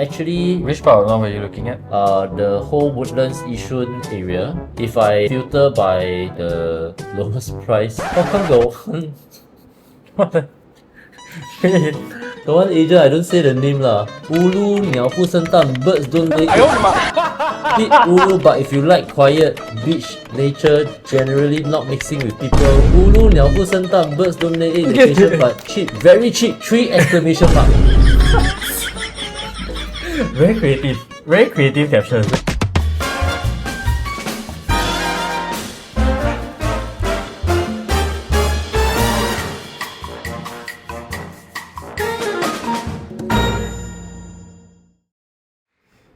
actually Which part of North are you looking at? the whole Woodlands Yishun area. If I filter by the lowest price, how come the one agent I don't say the name lah. Ulu 鸟不生蛋 birds don't lay eggs. Bit ulu, but if you like quiet beach nature, generally not mixing with people. Ulu 鸟不生蛋 birds don't lay eggs. Location but cheap, very cheap. 3 exclamation mark. Very creative captions.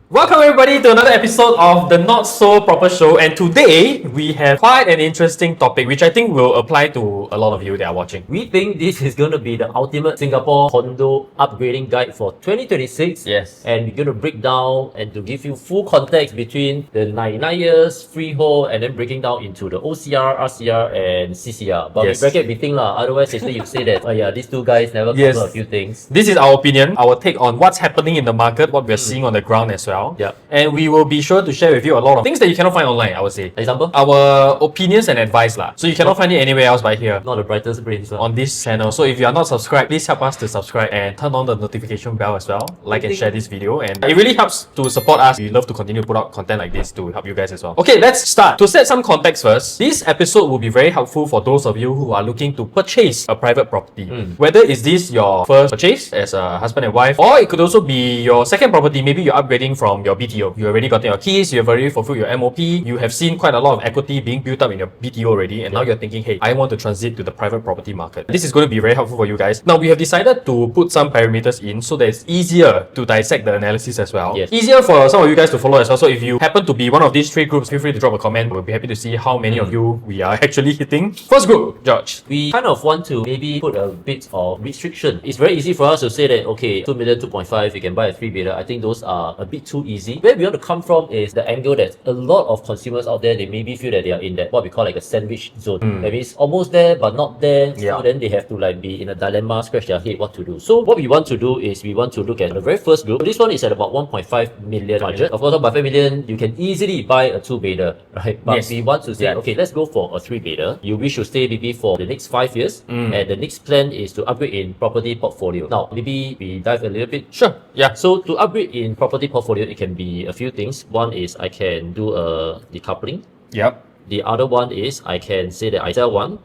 Welcome everybody to another episode of the Not So Proper Show, and today we have quite an interesting topic which I think will apply to a lot of you that are watching. We think this is going to be the ultimate Singapore condo upgrading guide for 2026. Yes. And we're going to break down and to give you full context between the 99 years, freehold, and then breaking down into the OCR, RCR, and CCR. But Yes. we bracket between lah. Otherwise, yesterday you say that, oh yeah, these two guys never cover Yes. a few things. This is our opinion, our take on what's happening in the market, what we're seeing on the ground as well. Yeah. And we will be sure to share with you a lot of things that you cannot find online, I would say. Example? Our opinions and advice lah. So you cannot find it anywhere else but here Not the brightest brains lah. on this channel. So if you are not subscribed, please help us to subscribe and turn on the notification bell as well. Like and share this video, and it really helps to support us. We love to continue to put out content like this to help you guys as well. Okay, let's start. To set some context first, this episode will be very helpful for those of you who are looking to purchase a private property. Whether is this your first purchase as a husband and wife, or it could also be your second property. Maybe you're upgrading from your BTO. You already got your keys, you have already fulfilled your MOP, you have seen quite a lot of equity being built up in your BTO already, and now you're thinking, hey, I want to transit to the private property market. This is going to be very helpful for you guys. Now, we have decided to put some parameters in so that it's easier to dissect the analysis as well. Yes. Easier for some of you guys to follow as well. So if you happen to be one of these 3 groups, feel free to drop a comment. We'll be happy to see how many of you we are actually hitting. First group, George. We kind of want to maybe put a bit of restriction. It's very easy for us to say that, okay, 2 million, 2.5, you can buy a 3-bedder. I think those are a bit too easy. Where we want to come from is the angle that a lot of consumers out there, they maybe feel that they are in that what we call like a sandwich zone. That means almost there but not there. Yeah. So then they have to like be in a dilemma, scratch their head what to do. So what we want to do is we want to look at the very first group. This one is at about 1.5 million budget. Of course, 1.5 million, you can easily buy a 2-bedder, right? But Yes. we want to say, okay, let's go for a 3-bedder. You wish to stay maybe for the next 5 years, and the next plan is to upgrade in property portfolio. Now, maybe we dive a little bit. Sure. Yeah. So to upgrade in property portfolio, it can be a few things. One is I can do a decoupling. Yep. The other one is I can say that I sell one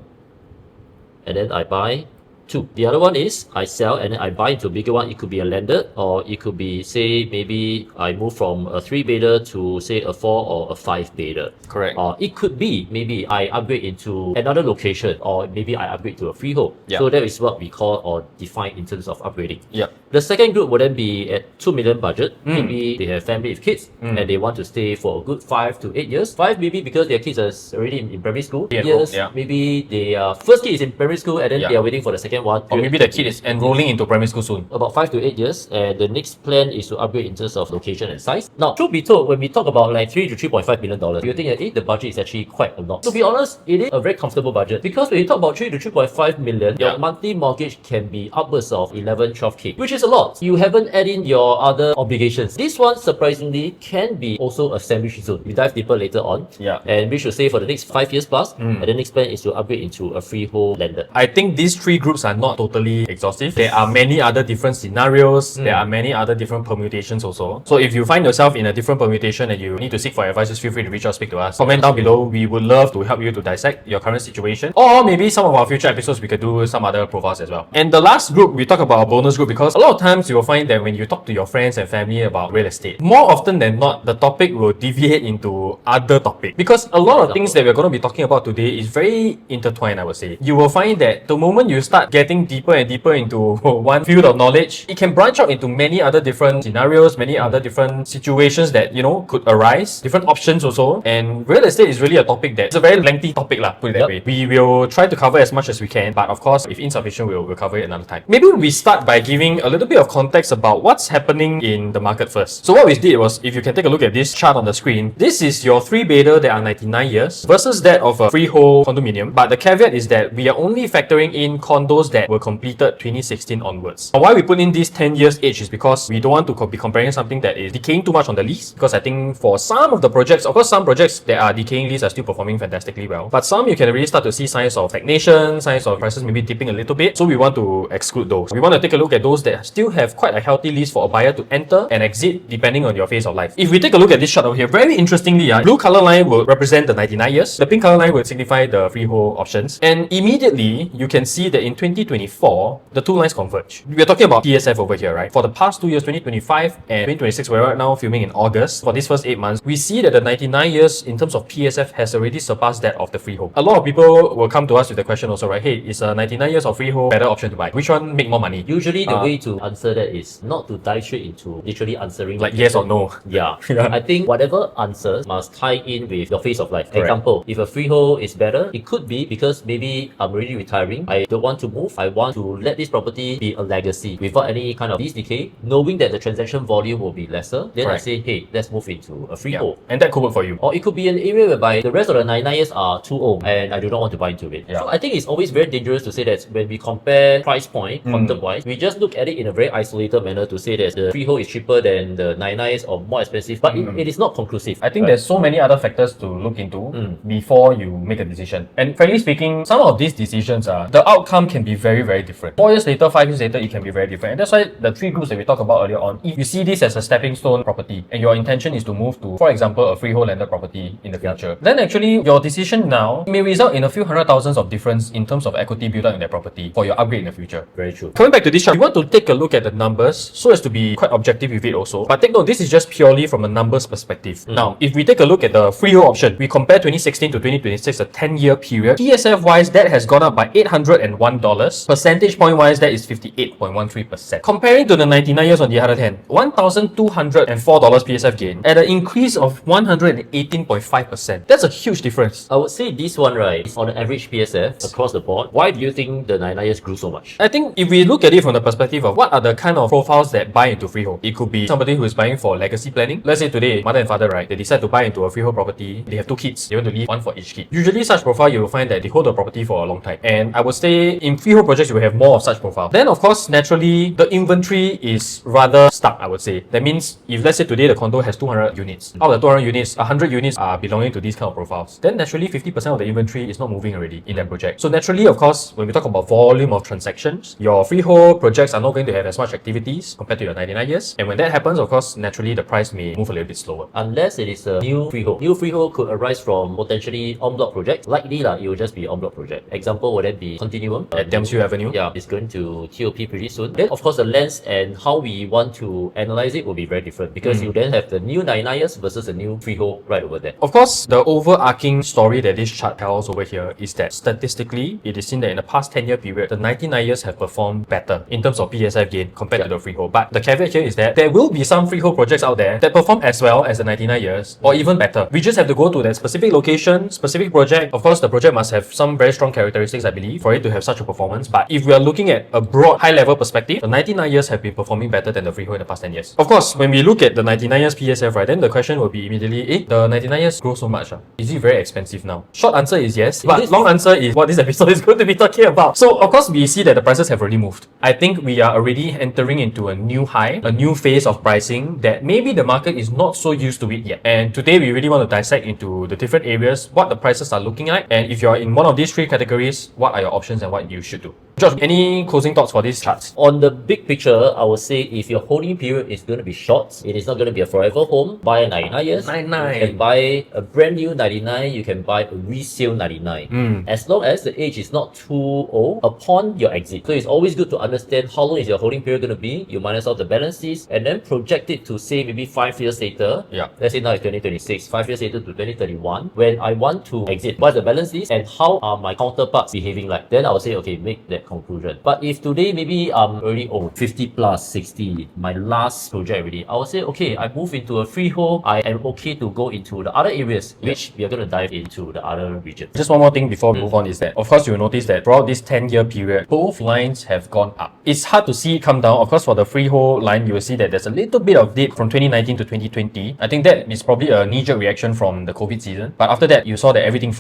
and then I buy 2. The other one is I sell and then I buy into a bigger one. It could be a landed, or it could be, say, maybe I move from a 3-bedder to say a 4 or a 5-bedder. Correct. Or it could be maybe I upgrade into another location, or maybe I upgrade to a freehold. Yeah. So that is what we call or define in terms of upgrading. Yep. The second group would then be at 2 million budget. Maybe they have family with kids and they want to stay for a good 5 to 8 years. 5 maybe because their kids are already in primary school. Yeah, Years, yeah. maybe their first kid is in primary school and then Yeah. they are waiting for the second one. Or maybe the kid is enrolling into primary school soon. About 5 to 8 years, and the next plan is to upgrade in terms of location and size. Now, truth be told, when we talk about like $3 to $3.5 million, you think that the budget is actually quite a lot. To be honest, it is a very comfortable budget, because when you talk about $3 to $3.5 million, Yeah. your monthly mortgage can be upwards of 11, 12k, which is a lot. You haven't added in your other obligations. This one surprisingly can be also a sandwich zone. We dive deeper later on. Yeah. And we should say for the next 5 years plus, and the next plan is to upgrade into a freehold landed. I think these 3 groups are not totally exhaustive. There are many other different scenarios. There are many other different permutations also. So if you find yourself in a different permutation and you need to seek for advice, just feel free to reach out, speak to us. Comment down below. We would love to help you to dissect your current situation. Or maybe some of our future episodes, we could do some other profiles as well. And the last group, we talk about a bonus group, because a lot of times you will find that when you talk to your friends and family about real estate, more often than not, the topic will deviate into other topic. Because a lot of things that we're going to be talking about today is very intertwined, I would say. You will find that the moment you start getting deeper and deeper into one field of knowledge, it can branch out into many other different scenarios, many other different situations that, you know, could arise, different options also. And real estate is really a topic that's a very lengthy topic lah, put it that way. We will try to cover as much as we can, but of course, if insufficient, we'll cover it another time. Maybe we start by giving a little bit of context about what's happening in the market first. So what we did was, if you can take a look at this chart on the screen, this is your 3-bedder that are 99 years versus that of a freehold condominium. But the caveat is that we are only factoring in condos those that were completed 2016 onwards. Why we put in this 10 years age is because we don't want to be comparing something that is decaying too much on the lease, because I think for some of the projects, of course some projects that are decaying lease are still performing fantastically well, but some you can really start to see signs of stagnation, signs of prices maybe dipping a little bit, so we want to exclude those. We want to take a look at those that still have quite a healthy lease for a buyer to enter and exit depending on your phase of life. If we take a look at this chart over here, very interestingly, blue color line will represent the 99 years, the pink color line will signify the freehold options, and immediately you can see that in 2024 the two lines converge. We're talking about PSF over here, right? For the past 2 years, 2025 and 2026, we're right now filming in August. For these first 8 months, we see that the 99 years in terms of PSF has already surpassed that of the freehold. A lot of people will come to us with the question also, right? Hey, is a 99 years of freehold better option to buy? Which one make more money? Usually the way to answer that is not to dive straight into literally answering Like yes or no. Yeah. Yeah. I think whatever answers must tie in with your phase of life. Correct. Example, if a freehold is better, it could be because maybe I'm already retiring, I don't want to move, I want to let this property be a legacy without any kind of lease decay, knowing that the transaction volume will be lesser, then I Correct. say, hey, let's move into a freehold. And that could work for you. Or it could be an area whereby the rest of the 99 years are too old and I do not want to buy into it. Yeah. So I think it's always very dangerous to say that when we compare price point, concept-wise, we just look at it in a very isolated manner to say that the freehold is cheaper than the 99 years or more expensive, but it is not conclusive. I think there's so many other factors to look into before you make a decision. And frankly speaking, some of these decisions the outcome can be very, very different. 4 years later, 5 years later, it can be very different. And that's why the three groups that we talked about earlier on, if you see this as a stepping stone property and your intention is to move to, for example, a freehold landed property in the future, then actually your decision now may result in a few hundred thousands of difference in terms of equity built up in that property for your upgrade in the future. Very true. Coming back to this chart, we want to take a look at the numbers so as to be quite objective with it also. But take note, this is just purely from a numbers perspective. Now, if we take a look at the freehold option, we compare 2016 to 2026, a 10-year period. PSF wise, that has gone up by $801. Percentage point wise, that is 58.13%. Comparing to the 99 years on the other hand, $1,204 PSF gain at an increase of 118.5%. That's a huge difference. I would say this one, right, is on an average PSF across the board. Why do you think the 99 years grew so much? I think if we look at it from the perspective of what are the kind of profiles that buy into freehold, it could be somebody who is buying for legacy planning. Let's say today, mother and father, right, they decide to buy into a freehold property. They have 2 kids. They want to leave one for each kid. Usually such profile, you will find that they hold the property for a long time. And I would say in freehold projects, you will have more of such profile. Then of course, naturally, the inventory is rather stuck, I would say. That means if let's say today the condo has 200 units, out of the 200 units, 100 units are belonging to these kind of profiles, then naturally 50% of the inventory is not moving already in that project. So naturally, of course, when we talk about volume of transactions, your freehold projects are not going to have as much activities compared to your 99 years. And when that happens, of course, naturally the price may move a little bit slower. Unless it is a new freehold. New freehold could arise from potentially en-bloc project. Likely, it will just be en-bloc project. Example would then be Continuum At Dempsey Avenue. Yeah, it's going to TOP pretty soon. Then, of course, the lens and how we want to analyze it will be very different because you then have the new 99 years versus the new freehold right over there. Of course, the overarching story that this chart tells over here is that statistically, it is seen that in the past 10-year period, the 99 years have performed better in terms of PSF gain compared to the freehold. But the caveat here is that there will be some freehold projects out there that perform as well as the 99 years or even better. We just have to go to that specific location, specific project. Of course, the project must have some very strong characteristics, I believe, for it to have such a performance. But if we are looking at a broad, high-level perspective, the 99 years have been performing better than the freehold in the past 10 years. Of course, when we look at the 99 years PSF, right, then the question will be immediately, the 99 years grow so much. Is it very expensive now? Short answer is yes, but long answer is what this episode is going to be talking about. So, of course, we see that the prices have already moved. I think we are already entering into a new high, a new phase of pricing that maybe the market is not so used to it yet. And today, we really want to dissect into the different areas, what the prices are looking like, and if you're in one of these 3 categories, what are your options and what you should do. Josh, any closing thoughts for these charts? On the big picture, I would say if your holding period is going to be short, it is not going to be a forever home, buy a 99 years. 99. You can buy a brand new 99, you can buy a resale 99. As long as the age is not too old upon your exit. So it's always good to understand how long is your holding period going to be. You minus out the balances and then project it to say maybe 5 years later. Yeah. Let's say now it's 2026, 5 years later to 2031. When I want to exit, what's the balance is and how are my counterparts behaving like? Then I would say, okay, make that conclusion. But if today maybe I'm already old, 50 plus, 60, my last project already, I would say, okay, I move into a freehold. I am okay to go into the other areas, which we are going to dive into the other regions. Just one more thing before we move on is that, of course, you'll notice that throughout this 10-year period, both lines have gone up. It's hard to see it come down. Of course, for the freehold line, you will see that there's a little bit of dip from 2019 to 2020. I think that is probably a knee-jerk reaction from the COVID season. But after that, you saw that everything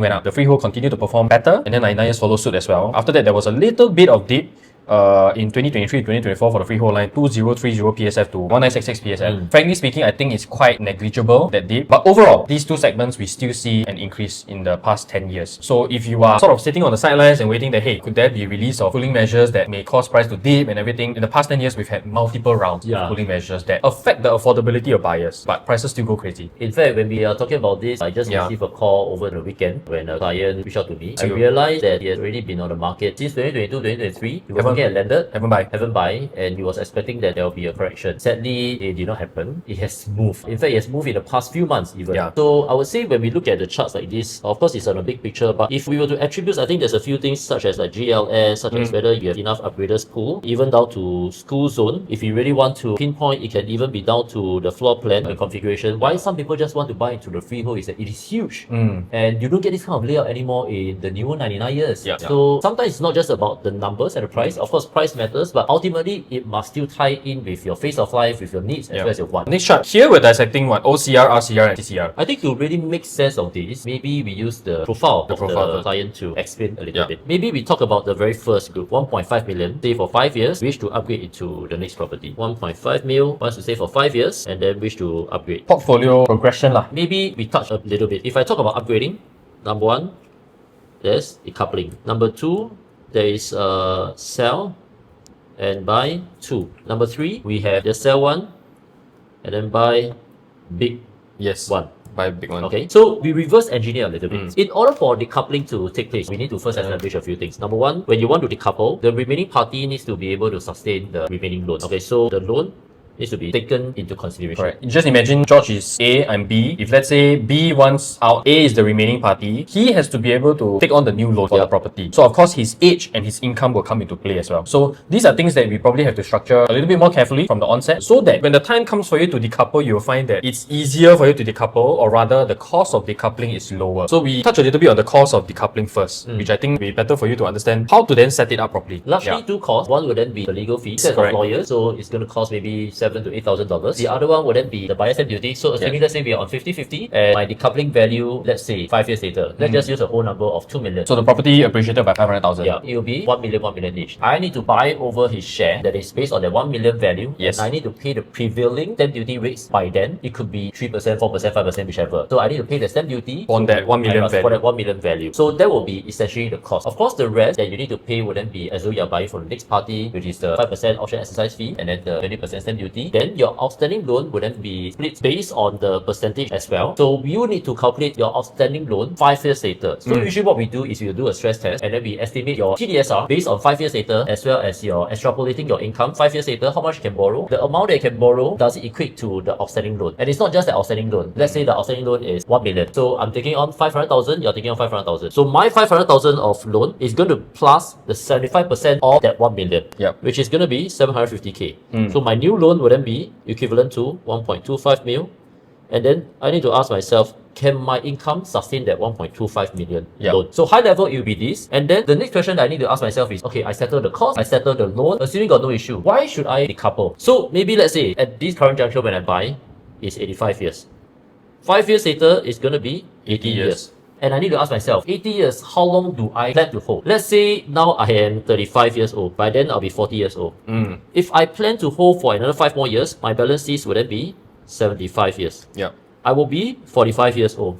went up. The freehold continued to perform better, and then 99 years followed suit as well. After that, there was a little bit of dip in 2023-2024 for the freehold line, 2030 PSF to 1966 PSF. Frankly speaking, I think it's quite negligible, that dip. But overall, these two segments, we still see an increase in the past 10 years. So if you are sort of sitting on the sidelines and waiting that, hey, could there be release of cooling measures that may cause price to dip and everything? In the past 10 years, we've had multiple rounds of cooling measures that affect the affordability of buyers, but prices still go crazy. In fact, when we are talking about this, I just received a call over the weekend when a client reached out to me. I realized that he has already been on the market since 2022, 2023. He was looking at landed, haven't buy, and he was expecting that there will be a correction. Sadly, it did not happen. It has moved. In fact, it has moved in the past few months even. So I would say when we look at the charts like this, of course it's on a big picture, but if we were to attribute, I think there's a few things such as like GLS, such as whether you have enough upgraders pool, even down to school zone. If you really want to pinpoint, it can even be down to the floor plan and configuration. Why some people just want to buy into the freehold is that it is huge. And you don't get this kind of layout anymore in the newer 99 years. So sometimes it's not just about the numbers and the price. Of course, price matters, but ultimately it must still tie in with your phase of life, with your needs, as well as your wants. Next chart. Here we're dissecting what? OCR, RCR, and TCR. I think to really make sense of this, maybe we use the profile of the client to explain a little bit. Maybe we talk about the very first group, 1.5 million, stay for 5 years, wish to upgrade it to the next property. 1.5 mil, wants to stay for 5 years, and then wish to upgrade. Portfolio progression lah. Maybe we touch a little bit. If I talk about upgrading, number one, there's decoupling. Number two, there is sell and buy 2. Number 3, we have the sell 1 and then buy big 1. Buy big one. Okay, so we reverse engineer a little bit. In order for decoupling to take place, we need to first establish a few things. Number one, when you want to decouple, the remaining party needs to be able to sustain the remaining loan. Okay, so the loan needs to be taken into consideration. Correct. Just imagine George is A and B. If let's say B wants out, A is the remaining party, he has to be able to take on the new loan for the property. So of course his age and his income will come into play as well. So these are things that we probably have to structure a little bit more carefully from the onset, so that when the time comes for you to decouple, you'll find that it's easier for you to decouple, or rather the cost of decoupling is lower. So we touch a little bit on the cost of decoupling first, which I think will be better for you to understand how to then set it up properly. Largely two costs. One would then be the legal fees of lawyers, so it's going to cost maybe $7,000 to $8,000. The other one would then be the buyer stamp duty. So assuming let's say we are on 50-50 and my decoupling value, let's say 5 years later, let's just use a whole number of 2 million. So the property appreciated by 500,000. Yeah, it will be 1 million each. I need to buy over his share that is based on the 1 million value. And I need to pay the prevailing stamp duty rates by then. It could be 3%, 4%, 5%, whichever. So I need to pay the stamp duty on that 1 million value. For that 1 million value. So that will be essentially the cost. Of course, the rest that you need to pay would then be as though you are buying from the next party, which is the 5% option exercise fee and then the 20% stamp duty. Then your outstanding loan would then be split based on the percentage as well. So you need to calculate your outstanding loan 5 years later. So usually what we do is we do a stress test and then we estimate your TDSR based on 5 years later, as well as your extrapolating your income 5 years later, how much you can borrow. The amount that you can borrow, does it equate to the outstanding loan? And it's not just the outstanding loan. Let's say the outstanding loan is 1 million. So I'm taking on 500,000, you're taking on 500,000. So my 500,000 of loan is going to plus the 75% of that 1 million, which is going to be 750k. So my new loan would then be equivalent to 1.25 mil. And then I need to ask myself, can my income sustain that 1.25 million loan? So high level, it will be this. And then the next question that I need to ask myself is, okay, I settle the cost, I settle the loan, assuming got no issue. Why should I decouple? So maybe let's say at this current juncture when I buy, is 85 years. 5 years later, it's going to be 80 years. And I need to ask myself, 80 years, how long do I plan to hold? Let's say now I am 35 years old. By then, I'll be 40 years old. If I plan to hold for another 5 more years, my balance sheet would then be 75 years. I will be 45 years old.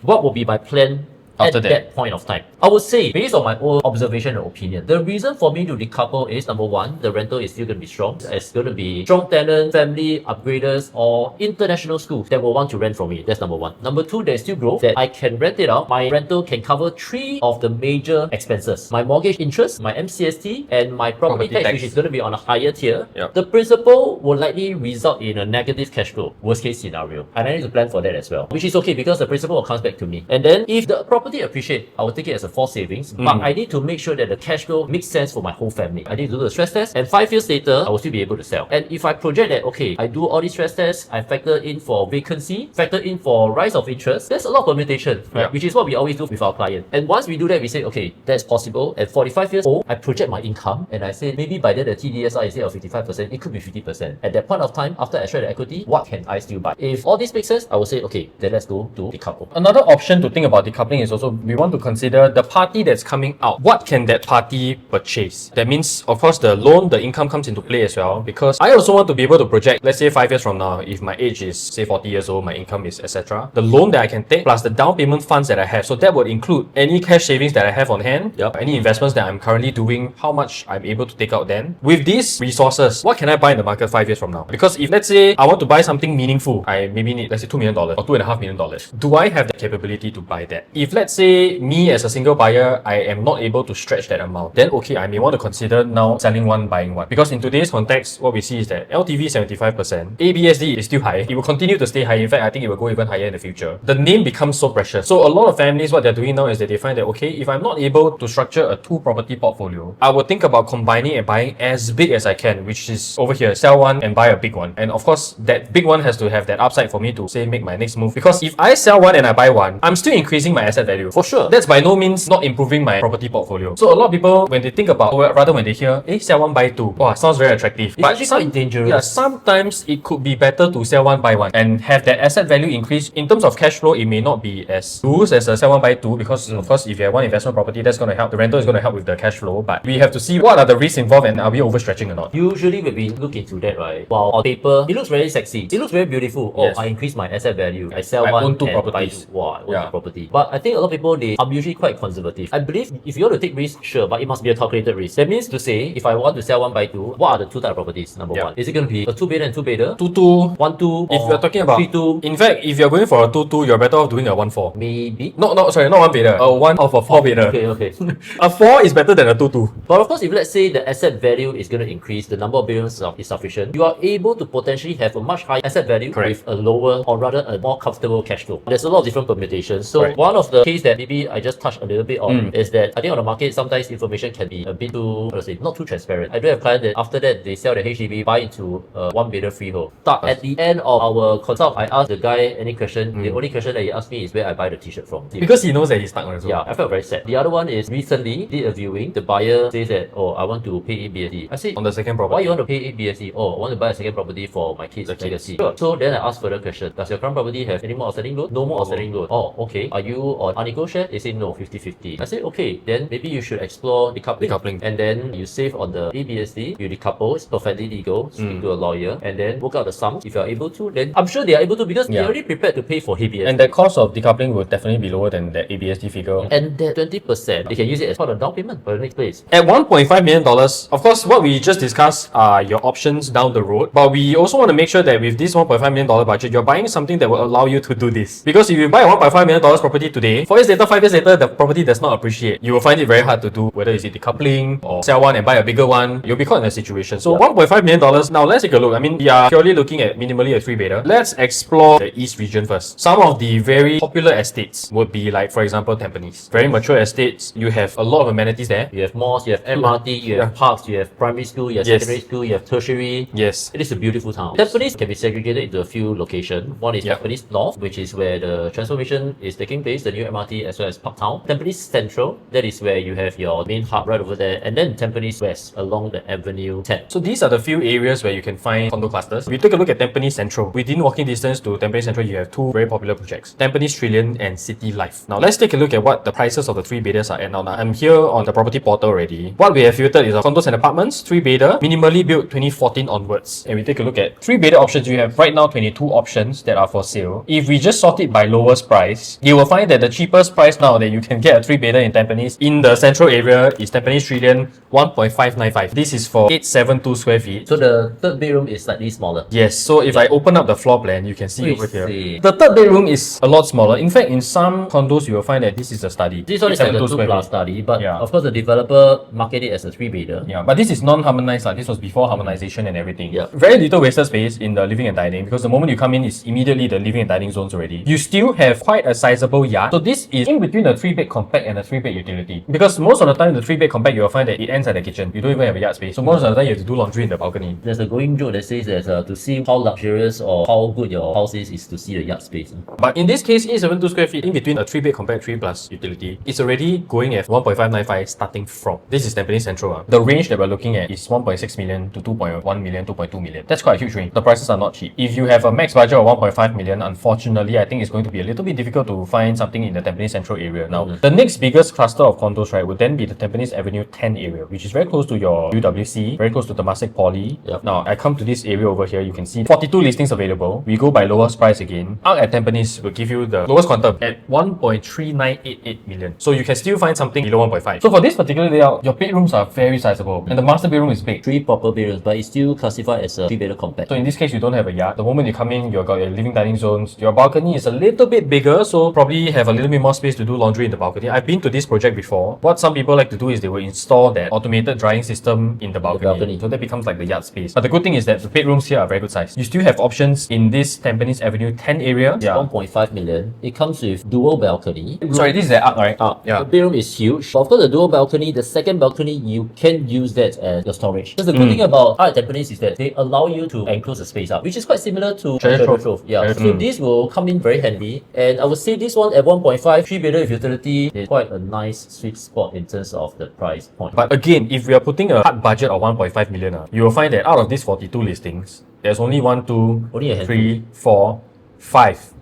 What will be my plan after that point of time? I would say, based on my own observation and opinion, the reason for me to decouple is, number one, the rental is still going to be strong. It's going to be strong tenant, family, upgraders, or international schools that will want to rent from me. That's number one. Number two, there's still growth that I can rent it out. My rental can cover 3 of the major expenses. My mortgage interest, my MCST, and my property tax, which is going to be on a higher tier. The principal will likely result in a negative cash flow, worst case scenario. And I need to plan for that as well, which is okay because the principal comes back to me. And then if the property appreciate, I will take it as a forced savings, but I need to make sure that the cash flow makes sense for my whole family. I need to do the stress test, and 5 years later, I will still be able to sell. And if I project that, okay, I do all these stress tests, I factor in for vacancy, factor in for rise of interest, there's a lot of permutation, right? Which is what we always do with our client. And once we do that, we say, okay, that's possible. At 45 years old, I project my income, and I say, maybe by then the TDSR instead of 55%, it could be 50%. At that point of time, after I extract the equity, what can I still buy? If all this makes sense, I will say, okay, then let's go to decouple. Another option to think about decoupling is also also we want to consider the party that's coming out. What can that party purchase? That means, of course, the loan, the income comes into play as well, because I also want to be able to project, let's say 5 years from now, if my age is say 40 years old, my income is etc. The loan that I can take plus the down payment funds that I have. So that would include any cash savings that I have on hand, any investments that I'm currently doing, how much I'm able to take out then. With these resources, what can I buy in the market 5 years from now? Because if let's say I want to buy something meaningful, I maybe need, let's say $2 million or $2.5 million. Do I have the capability to buy that? If let's say me as a single buyer, I am not able to stretch that amount, then okay, I may want to consider now selling one, buying one. Because in today's context, what we see is that LTV 75%, ABSD is still high. It will continue to stay high. In fact, I think it will go even higher in the future. The name becomes so precious. So a lot of families, what they're doing now is that they find that, okay, if I'm not able to structure a 2-property portfolio, I will think about combining and buying as big as I can, which is over here, sell one and buy a big one. And of course, that big one has to have that upside for me to say make my next move. Because if I sell one and I buy one, I'm still increasing my asset value. For sure. That's by no means not improving my property portfolio. So a lot of people, when they think about, or rather when they hear, sell one, buy two, wow, sounds very attractive. It's actually quite dangerous. Yeah, sometimes it could be better to sell one, buy one and have that asset value increase. In terms of cash flow, it may not be as good as a sell one, buy two, because of course, if you have one investment property, that's going to help. The rental is going to help with the cash flow, but we have to see what are the risks involved and are we overstretching or not. Usually when we look into that, right, while on paper, it looks very sexy. It looks very beautiful. Yes. I increase my asset value. I sell I one own two and properties. buy two. Wow, I own two property. But I think a lot of people, they are usually quite conservative. I believe if you want to take risk, sure, but it must be a calculated risk. That means to say, if I want to sell one, buy two, what are the two type of properties? Number one, is it going to be a 2-bedder and 2-bedder? 2-2. 1-2. If you're talking about 3-2. In fact, if you're going for a 2-2, you're better off doing a 1-4. Maybe. No, sorry, not 1-bedder. A 1 of a 4-bedder. Okay. A 4 is better than a 2-2. But of course, if let's say the asset value is going to increase, the number of bedrooms is sufficient, you are able to potentially have a much higher asset value with a lower, or rather a more comfortable cash flow. There's a lot of different permutations. So one of the case that maybe I just touched a little bit on is that I think on the market, sometimes information can be a bit too, not too transparent. I do have clients that after that, they sell the HDB, buy into a 1-bedder freehold. But at the end of our consult, I asked the guy any question. The only question that he asked me is where I buy the t-shirt from. Because he knows that he's stuck on it. Yeah, I felt very sad. The other one is recently did a viewing. The buyer says that, I want to pay ABSD. I said, on the second property. why you want to pay ABSD? I want to buy a second property for my kids' legacy. Sure. So then I asked further question. Does your current property have any more outstanding loan? No more outstanding loan. Okay. Are you on unequal share? They say no, 50-50. I said, okay, then maybe you should explore decoupling. And then you save on the ABSD, you decouple, it's perfectly legal, speak to a lawyer, and then work out the sum. If you are able to, then I'm sure they are able to, because they're already prepared to pay for ABSD. And the cost of decoupling will definitely be lower than that ABSD figure. And that 20%, they can use it as part of down payment for the next place. At $1.5 million, of course, what we just discussed are your options down the road. But we also want to make sure that with this $1.5 million budget, you're buying something that will allow you to do this. Because if you buy a $1.5 million property today, 4 years later, 5 years later, the property does not appreciate. You will find it very hard to do, whether it's decoupling or sell one and buy a bigger one. You'll be caught in a situation. So $1.5 million. Now let's take a look. I mean, we are purely looking at minimally a 3-bedder. Let's explore the East region first. Some of the very popular estates would be like, for example, Tampines. Very mature estates. You have a lot of amenities there. You have malls, you have MRT, you have parks, you have primary school, you have secondary school, you have tertiary. Yes. It is a beautiful town. Tampines can be segregated into a few locations. One is Tampines North, which is where the transformation is taking place, the new MRT as well as Parktown. Tampines Central, that is where you have your main hub right over there. And then Tampines West along the Avenue 10. So these are the few areas where you can find condo clusters. If you take a look at Tampines Central, within walking distance to Tampines Central, you have two very popular projects, Tampines Trillion and City Life. Now let's take a look at what the prices of the 3-bedders are at now. I'm here on the property portal already. What we have filtered is condos and apartments, 3-bedder, minimally built 2014 onwards. And we take a look at 3-bedder options. You have right now 22 options that are for sale. If we just sort it by lowest price, you will find that the cheapest price now that you can get a 3-bedder in Tampines in the central area is Tampines Trillion 1.595. This is for 872 square feet. So the third bedroom is slightly smaller. Yes, so if I open up the floor plan, you can see over here. The third bedroom is a lot smaller. In fact, in some condos, you will find that this is a study. This one is like a 2+ study, but of course the developer market it as a 3-bedder. Yeah, but this is non-harmonized. This was before harmonization and everything. Yeah. Very little wasted space in the living and dining, because the moment you come in, it's immediately the living and dining zones already. You still have quite a sizable yard. So this is in between a 3-bed compact and a 3-bed utility. Because most of the time, the 3-bed compact, you will find that it ends at the kitchen. You don't even have a yard space. So most of the time, you have to do laundry in the balcony. There's a going joke that says that to see how luxurious or how good your house is to see the yard space. But in this case, 872 square feet in between a 3-bed compact 3+ utility, it's already going at 1.595 starting from. This is Tampines Central. The range that we're looking at is 1.6 million to 2.1 million, 2.2 million. That's quite a huge range. The prices are not cheap. If you have a max budget of 1.5 million, unfortunately, I think it's going to be a little bit difficult to find something in the the Tampines Central area. Now, the next biggest cluster of condos, right, would then be the Tampines Avenue 10 area, which is very close to your UWC, very close to Temasek Poly. Yep. Now, I come to this area over here, you can see 42 listings available. We go by lowest price again. Out at Tampines will give you the lowest quantum at 1.3988 million. So you can still find something below 1.5. So for this particular layout, your bedrooms are very sizable, and the master bedroom is big. 3 proper bedrooms, but it's still classified as a 3-bedroom compact. So in this case, you don't have a yard. The moment you come in, you've got your living dining zones. Your balcony is a little bit bigger, so probably have a little bit more space to do laundry in the balcony. I've been to this project before. What some people like to do is they will install that automated drying system in the balcony. So that becomes like the yard space. But the good thing is that the bedrooms here are very good size. You still have options in this Tampines Avenue 10 area. Yeah. 1.5 million. It comes with dual balcony. Sorry, this is the arc, right? The bedroom is huge. But of course, the dual balcony, the second balcony, you can use that as your storage. Because the good thing about art at Tampines is that they allow you to enclose the space up, which is quite similar to Treasure Treasure Trove. Yeah. Treasure So Trove. this will come in very handy. And I would say this one at 1.5, 3-bedroom with utility is quite a nice sweet spot in terms of the price point. But again, if we are putting a hard budget of 1.5 million, you will find that out of these 42 listings, there's only 1, 2, Only a handful. 3, 4, 5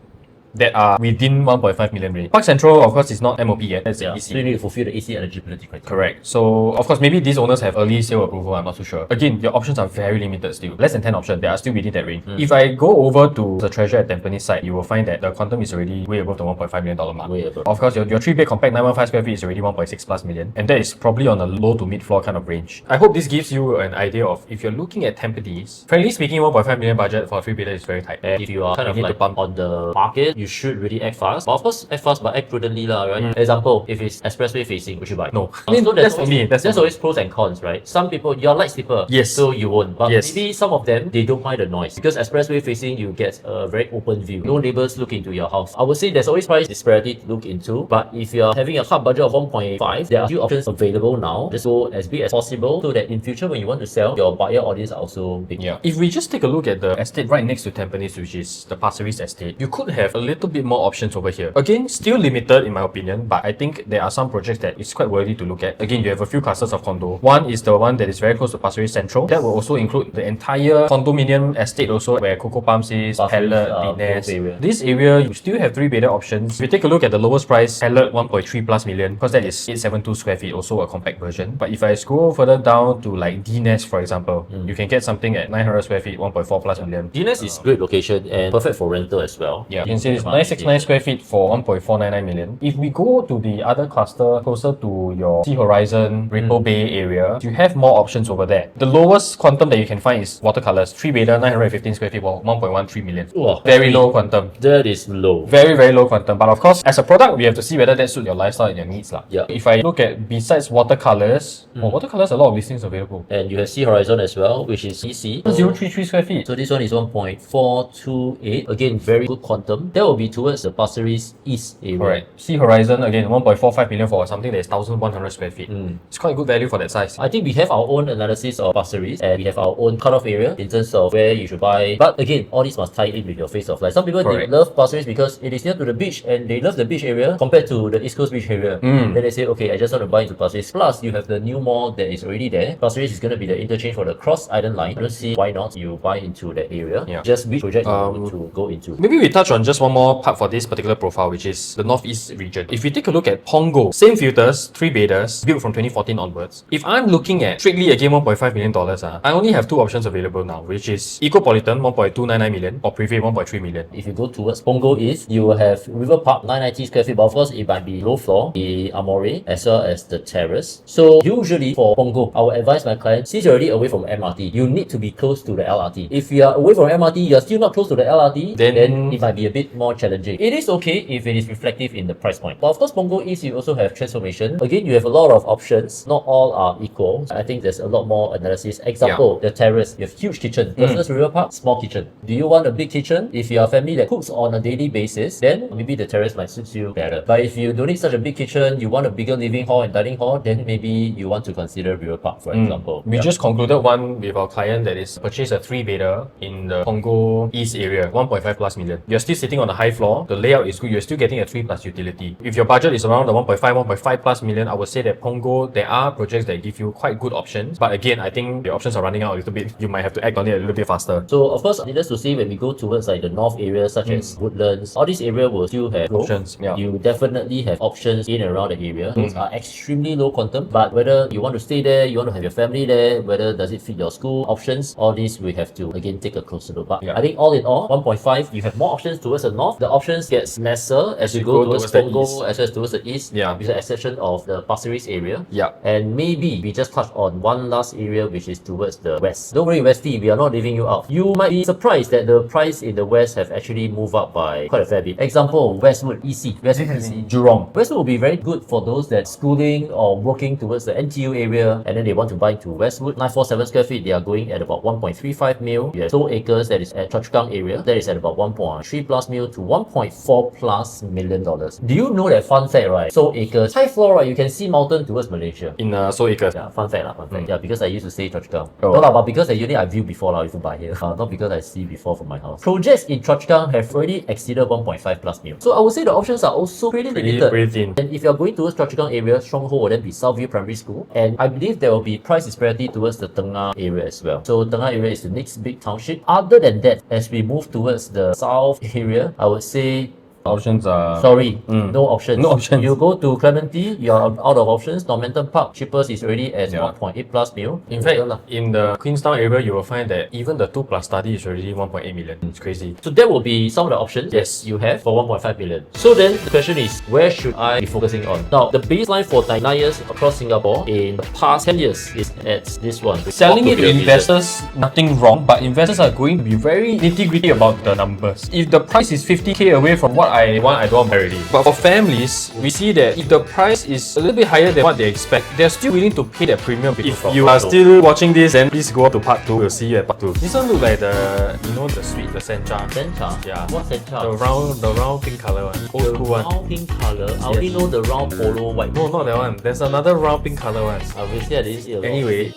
that are within 1.5 million range. Park Central, of course, is not MOP yet. That's Yeah, the so you EC. need to fulfill the AC eligibility criteria. Correct. So, of course, maybe these owners have early sale approval, I'm not too sure. Again, your options are very limited still. Less than 10 options, they are still within that range. If I go over to the Treasure at Tampines side, you will find that the quantum is already way above the $1.5 million mark. Way above. Of course, your 3-bed compact 915 square feet is already 1.6 plus million, and that is probably on a low to mid floor kind of range. I hope this gives you an idea of if you're looking at Tampines, frankly speaking, 1.5 million budget for a 3-bedder is very tight. And if you are kind of need to like pump. on the market, you should really act fast. But of course, act fast, but act prudently, right? Example, if it's expressway facing, would you buy? No. I mean, so That's for me. That's for me. always pros and cons, right? Some people, you're light sleeper, Yes. so you won't. But Yes. maybe some of them, they don't mind the noise. Because expressway facing, you get a very open view. No neighbors look into your house. I would say there's always price disparity to look into. But if you're having a hard budget of 1.5, there are few options available now. Just go as big as possible so that in future, when you want to sell, your buyer audience are also big. Yeah. If we just take a look at the estate right next to Tampines, which is the Pasir Ris estate, you could have a little bit more options over here. Again, still limited in my opinion, but I think there are some projects that it's quite worthy to look at. Again, you have a few clusters of condo. One is the one that is very close to Pasir Ris Central. That will also include the entire condominium estate also, where Coco Palms is, Pasir Ris, Pellet, Grove Dines. area. This area, you still have 3-bedder options. If you take a look at the lowest price, Pellet 1.3 plus million, because that is 872 square feet, also a compact version. But if I scroll further down to like Dines, for example, you can get something at 900 square feet, 1.4 plus million. Dines is great location and perfect for rental as well. Yeah, you can see it's 969 square feet for 1.499 million. If we go to the other cluster closer to your Sea Horizon, Rainbow Bay area, you have more options over there. The lowest quantum that you can find is watercolors, 3-bedder, 915 square feet for 1.13 million. Wow. Very low quantum. That is low. Very, very low quantum. But of course, as a product, we have to see whether that suits your lifestyle and your needs. Yeah. If I look at besides watercolors, watercolors, a lot of listings available. And you have Sea Horizon as well, which is EC. 033 square feet. So this one is 1.428. Again, very good quantum. That will be towards the Pasir Ris East area. Correct. Sea Horizon, again, 1.45 million for something that is 1,100 square feet. It's quite good value for that size. I think we have our own analysis of Pasir Ris and we have our own cutoff area in terms of where you should buy. But again, all this must tie in with your phase of life. Some people they Correct. love Pasir Ris because it is near to the beach and they love the beach area compared to the East Coast beach area. Then they say, okay, I just want to buy into Pasir Ris. Plus, you have the new mall that is already there. Pasir Ris is going to be the interchange for the Cross Island line. I don't see why not you buy into that area. Yeah. Just which project you want to go into. Maybe we touch on just one more part for this particular profile, which is the Northeast region. If we take a look at Pongo, same filters, 3-bedders, built from 2014 onwards. If I'm looking at strictly again $1.5 million, I only have 2 options available now, which is Ecopolitan 1.299 million or Privé 1.3 million. If you go towards Pongo East, you will have River Park 990 square feet, but of course it might be low floor, the Amore, as well as the terrace. So usually for Pongo, I would advise my client, since you're already away from MRT, you need to be close to the LRT. If you are away from MRT, you're still not close to the LRT, then it might be a bit more challenging. It is okay if it is reflective in the price point. But of course, Pongo East, you also have transformation. Again, you have a lot of options. Not all are equal. I think there's a lot more analysis. Example, the terrace. You have huge kitchen versus River Park, small kitchen. Do you want a big kitchen? If you are a family that cooks on a daily basis, then maybe the terrace might suit you better. But if you don't need such a big kitchen, you want a bigger living hall and dining hall, then maybe you want to consider River Park, for example. We just concluded one with our client that is purchased a 3-bedder in the Pongo East area, 1.5 plus million. You're still sitting on a high floor, the layout is good, you're still getting a 3 plus utility. If your budget is around the 1.5 plus million, I would say that Punggol, there are projects that give you quite good options. But again, I think the options are running out a little bit. You might have to act on it a little bit faster. So of course, needless to say, when we go towards like the north areas such as Woodlands, all these areas will still have Options, yeah. You definitely have options in and around the area. Those are extremely low quantum, but whether you want to stay there, you want to have your family there, whether does it fit your school options, all these we have to again take a closer look. But I think all in all, 1.5, you have more options towards the north. The options gets lesser as you go towards Punggol, as well as towards the east, with the exception of the Pasir Ris area. And maybe we just touch on one last area, which is towards the west. Don't worry, Westie, we are not leaving you out. You might be surprised that the price in the west have actually moved up by quite a fair bit. Example, Westwood EC, Jurong. Westwood will be very good for those that schooling or working towards the NTU area and then they want to buy to Westwood. 947 square feet, they are going at about 1.35 mil. You have Seoul Acres that is at Choa Chu Kang area, that is at about 1.3 plus mil to 1.4 plus million dollars. Do you know that fun fact, right? Seoul Acres, high floor, right? You can see mountain towards Malaysia. In Seoul Acres. Yeah, fun fact. Yeah, because I used to stay Choa Chu Kang. No lah, but because actually I view before if you buy here. Not because I see before from my house. Projects in Choa Chu Kang have already exceeded 1.5 plus mil. So I would say the options are also pretty limited. Pretty thin. And if you're going towards Choa Chu Kang area, stronghold will then be Southview Primary School. And I believe there will be price disparity towards the Tengah area as well. So Tengah area is the next big township. Other than that, as we move towards the south area, I would say options are... no options. No options. You go to Clementi, you're out of options. Normanton Park, cheapest is already at 1.8 plus mil. In fact, in the Queenstown area, you will find that even the 2 plus study is already 1.8 million. It's crazy. So that will be some of the options you have for 1.5 million. So then the question is, where should I be focusing on? Now, the baseline for 99 years across Singapore in the past 10 years is at this one. Selling it to investors, nothing wrong, but investors are going to be very nitty-gritty about the numbers. If the price is 50k away from what I want, I don't buy already. But for families, we see that if the price is a little bit higher than what they expect, they're still willing to pay that premium. If you are still watching this, then please go up to part 2. We'll see you at part 2. This one look like the, you know, the sweet, the sencha. Sencha? Yeah. What sencha? The round pink color one. Old school one. Round pink color? I only know the round polo white. No, not that one. There's another round pink color one. Obviously, I didn't see a lot. Anyway,